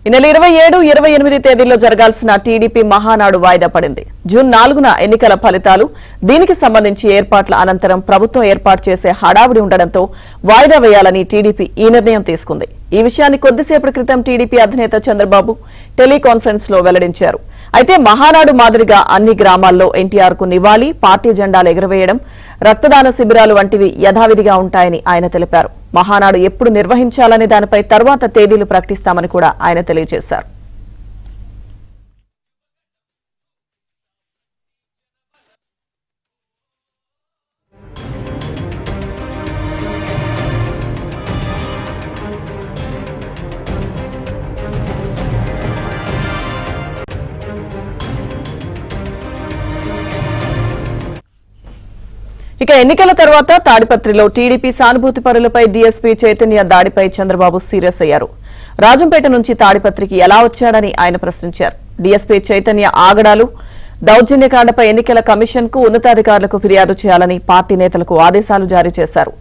ఈ నెల 27, 28 తేదీల్లో జరగాల్సిన టీడీపీ మహానాడు వాయిదా పడింది. జూన్ 4న ఎన్నికల ఫలితాలు, దీనికి సంబంధించి ఏర్పాట్ల అనంతరం ప్రభుత్వం ఏర్పాటు చేసే హడావుడి ఉండడంతో వాయిదా వేయాలని టీడీపీ ఈ నిర్ణయం తీసుకుంది. ఈ విషయాన్ని కొద్దిసేపటి క్రితం టీడీపీ అధినేత చంద్రబాబు టెలికాన్ఫరెన్స్ లో వెల్లడించారు. అయితే మహానాడు మాదిరిగా అన్ని గ్రామాల్లో ఎన్టీఆర్ కు నివాళి, పార్టీ జెండాలు ఎగురవేయడం, రక్తదాన శిబిరాలు వంటివి యథావిధిగా ఉంటాయని ఆయన తెలిపారు. మహానాడు ఎప్పుడు నిర్వహించాలనే దానిపై తర్వాత తేదీలు ప్రకటిస్తామని కూడా ఆయన తెలియజేశారు. ఇక ఎన్నికల తర్వాత తాడిపత్రిలో టీడీపీ సానుభూతి పరులపై డీఎస్పీ చైతన్య దాడిపై చంద్రబాబు సీరియస్ అయ్యారు. రాజంపేట నుంచి తాడిపత్రికి ఎలా వచ్చాడని ఆయన ప్రశ్నించారు. డీఎస్పీ చైతన్య ఆగడాలు, దౌర్జన్యకాండపై ఎన్నికల కమిషన్ కు ఉన్నతాధికారులకు ఫిర్యాదు చేయాలని పార్టీ నేతలకు ఆదేశాలు జారీ చేశారు.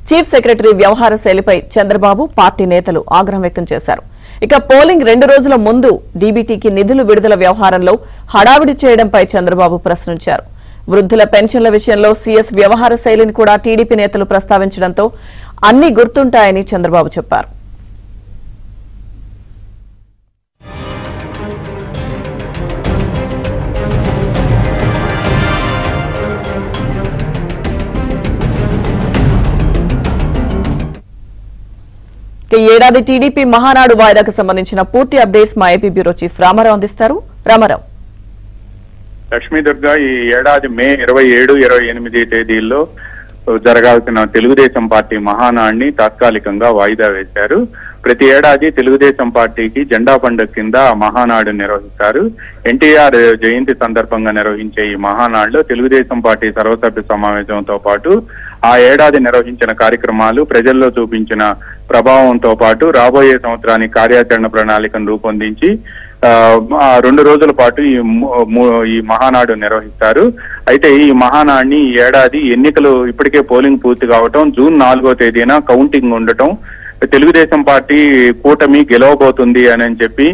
చీఫ్ సెక్రటరీ వ్యవహార శైలిపై చంద్రబాబు, పార్టీ నేతలు ఆగ్రహం వ్యక్తం చేశారు. ఇక పోలింగ్ 2 రోజుల ముందు డీబీటీకి నిధులు విడుదల వ్యవహారంలో హడావిడి చేయడంపై చంద్రబాబు ప్రశ్నించారు. వృద్ధుల పెన్షన్ల విషయంలో సీఎస్ వ్యవహార శైలిని కూడా టీడీపీ నేతలు ప్రస్తావించడంతో అన్ని గుర్తుంటాయని చంద్రబాబు చెప్పారు. ఈ ఏడాది టీడీపీ మహానాడు వాయిదాకు సంబంధించిన పూర్తి అప్డేట్స్ మా ఏపీ బ్యూరో చీఫ్ రామారావు అందిస్తారు. రామారావు. లక్ష్మీ దుర్గా, ఈ ఏడాది మే 27, 28 తేదీల్లో జరగాల్సిన తెలుగుదేశం పార్టీ మహానాడిని తాత్కాలికంగా వాయిదా వేశారు. ప్రతి ఏడాది తెలుగుదేశం పార్టీకి జెండా పండుగ కింద మహానాడు నిర్వహిస్తారు. ఎన్టీఆర్ జయంతి సందర్భంగా నిర్వహించే ఈ మహానాడులో తెలుగుదేశం పార్టీ సర్వసభ్య సమావేశంతో పాటు ఆ ఏడాది నిర్వహించిన కార్యక్రమాలు, ప్రజల్లో చూపించిన ప్రభావంతో పాటు రాబోయే సంవత్సరానికి కార్యాచరణ ప్రణాళికను రూపొందించి 2 రోజుల పాటు ఈ మహానాడు నిర్వహిస్తారు. అయితే ఈ మహానాడిని ఈ ఏడాది ఎన్నికలు ఇప్పటికే పోలింగ్ పూర్తి కావటం, జూన్ 4వ తేదీన కౌంటింగ్ ఉండటం, తెలుగుదేశం పార్టీ కూటమి గెలవబోతుంది అని చెప్పి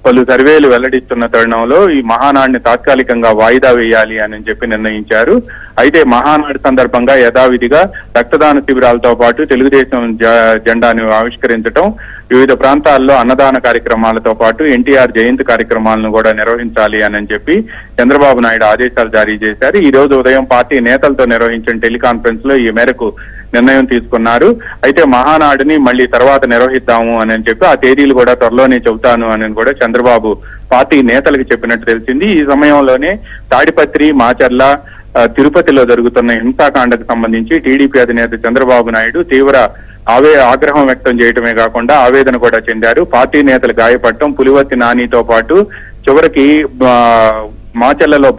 పలు సర్వేలు వెల్లడిస్తున్న తరుణంలో ఈ మహానాడిని తాత్కాలికంగా వాయిదా వేయాలి అని చెప్పి నిర్ణయించారు. అయితే మహానాడు సందర్భంగా యథావిధిగా రక్తదాన శిబిరాలతో పాటు తెలుగుదేశం జెండాను ఆవిష్కరించడం, వివిధ ప్రాంతాల్లో అన్నదాన కార్యక్రమాలతో పాటు ఎన్టీఆర్ జయంతి కార్యక్రమాలను కూడా నిర్వహించాలి అని చెప్పి చంద్రబాబు నాయుడు ఆదేశాలు జారీ చేశారు. ఈ రోజు ఉదయం పార్టీ నేతలతో నిర్వహించిన టెలికాన్ఫరెన్స్ లో ఈ మేరకు నిర్ణయం తీసుకున్నారు. అయితే మహానాడుని మళ్ళీ తర్వాత నిర్వహిద్దాము అని చెప్పి ఆ తేదీలు కూడా త్వరలోనే చెబుతాను అని కూడా చంద్రబాబు పార్టీ నేతలకు చెప్పినట్టు తెలిసింది. ఈ సమయంలోనే తాడిపత్రి, మాచర్ల, తిరుపతిలో జరుగుతున్న హింసాకాండకు సంబంధించి టీడీపీ అధినేత చంద్రబాబు నాయుడు తీవ్ర ఆగ్రహం వ్యక్తం చేయటమే కాకుండా ఆవేదన కూడా చెందారు. పార్టీ నేతలు గాయపడటం, పులివర్తి నానితో పాటు చివరికి మాచర్లలో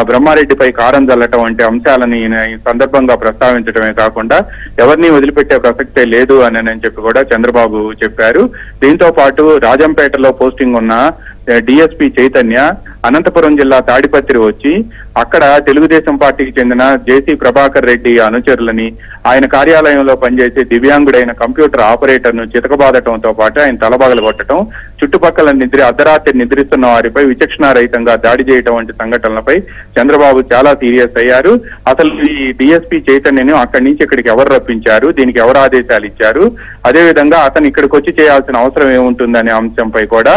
బ్రహ్మారెడ్డిపై కారం చల్లటం వంటి అంశాలని ఈ సందర్భంగా ప్రస్తావించడమే కాకుండా ఎవరిని వదిలిపెట్టే ప్రసక్తే లేదు అని చెప్పి కూడా చంద్రబాబు చెప్పారు. దీంతో పాటు రాజంపేటలో పోస్టింగ్ ఉన్న డీఎస్పీ చైతన్య అనంతపురం జిల్లా తాడిపత్రి వచ్చి అక్కడ తెలుగుదేశం పార్టీకి చెందిన జేసీ ప్రభాకర్ రెడ్డి అనుచరులని, ఆయన కార్యాలయంలో పనిచేసే దివ్యాంగుడైన కంప్యూటర్ ఆపరేటర్ ను చితకబాదటంతో పాటు ఆయన తలబగలు కొట్టడం, చుట్టుపక్కల అర్ధరాత్రి నిద్రిస్తున్న వారిపై విచక్షణారహితంగా దాడి చేయడం వంటి సంఘటనలపై చంద్రబాబు చాలా సీరియస్ అయ్యారు. అసలు ఈ డీఎస్పీ చైతన్యను అక్కడి నుంచి ఇక్కడికి ఎవరు రప్పించారు, దీనికి ఎవరు ఆదేశాలు ఇచ్చారు, అదేవిధంగా అతను ఇక్కడికి వచ్చి చేయాల్సిన అవసరం ఏముంటుందనే అంశంపై కూడా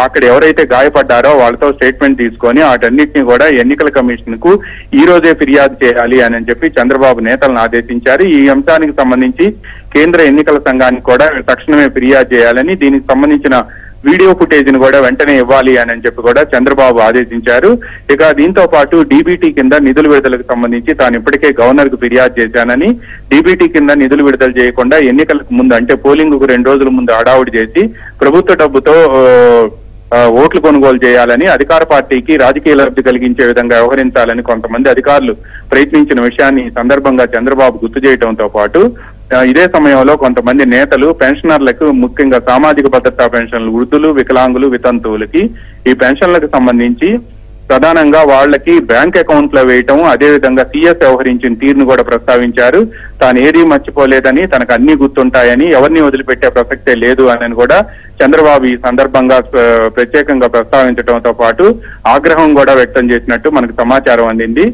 అక్కడ ఎవరైతే గాయపడ్డారో వాళ్ళతో స్టేట్మెంట్ తీసుకొని వాటన్నిటిని కూడా ఎన్నికల కమిషన్ కు ఈ రోజే ఫిర్యాదు చేయాలి అని చెప్పి చంద్రబాబు నేతలను ఆదేశించారు. ఈ అంశానికి సంబంధించి కేంద్ర ఎన్నికల సంఘానికి కూడా తక్షణమే ఫిర్యాదు చేయాలని, దీనికి సంబంధించిన వీడియో ఫుటేజ్ ను కూడా వెంటనే ఇవ్వాలి అని చెప్పి కూడా చంద్రబాబు ఆదేశించారు. ఇక దీంతో పాటు డీబీటీ కింద నిధుల విడుదలకు సంబంధించి తాను ఇప్పటికే గవర్నర్ కు ఫిర్యాదు చేశానని, డీబీటీ కింద నిధులు విడుదల చేయకుండా ఎన్నికలకు ముందు అంటే పోలింగ్ కు 2 రోజుల ముందు హడావుడి చేసి ప్రభుత్వ డబ్బుతో ఓట్లు కొనుగోలు చేయాలని, అధికార పార్టీకి రాజకీయ లబ్ధి కలిగించే విధంగా వ్యవహరించాలని కొంతమంది అధికారులు ప్రయత్నించిన విషయాన్ని ఈ సందర్భంగా చంద్రబాబు గుర్తు చేయడంతో పాటు ఇదే సమయంలో కొంతమంది నేతలు పెన్షనర్లకు, ముఖ్యంగా సామాజిక భద్రతా పెన్షన్లు, వృద్ధులు, వికలాంగులు, వితంతువులకి ఈ పెన్షన్లకు సంబంధించి ప్రధానంగా వాళ్ళకి బ్యాంక్ అకౌంట్ లో వేయటం, అదేవిధంగా సీఎస్ వ్యవహరించిన తీరును కూడా ప్రస్తావించారు. తాను ఏదీ మర్చిపోలేదని, తనకు అన్ని గుర్తుంటాయని, ఎవరిని వదిలిపెట్టే ప్రసక్తే లేదు అని కూడా చంద్రబాబు ఈ సందర్భంగా ప్రత్యేకంగా ప్రస్తావించడంతో పాటు ఆగ్రహం కూడా వ్యక్తం చేసినట్టు మనకు సమాచారం అందింది.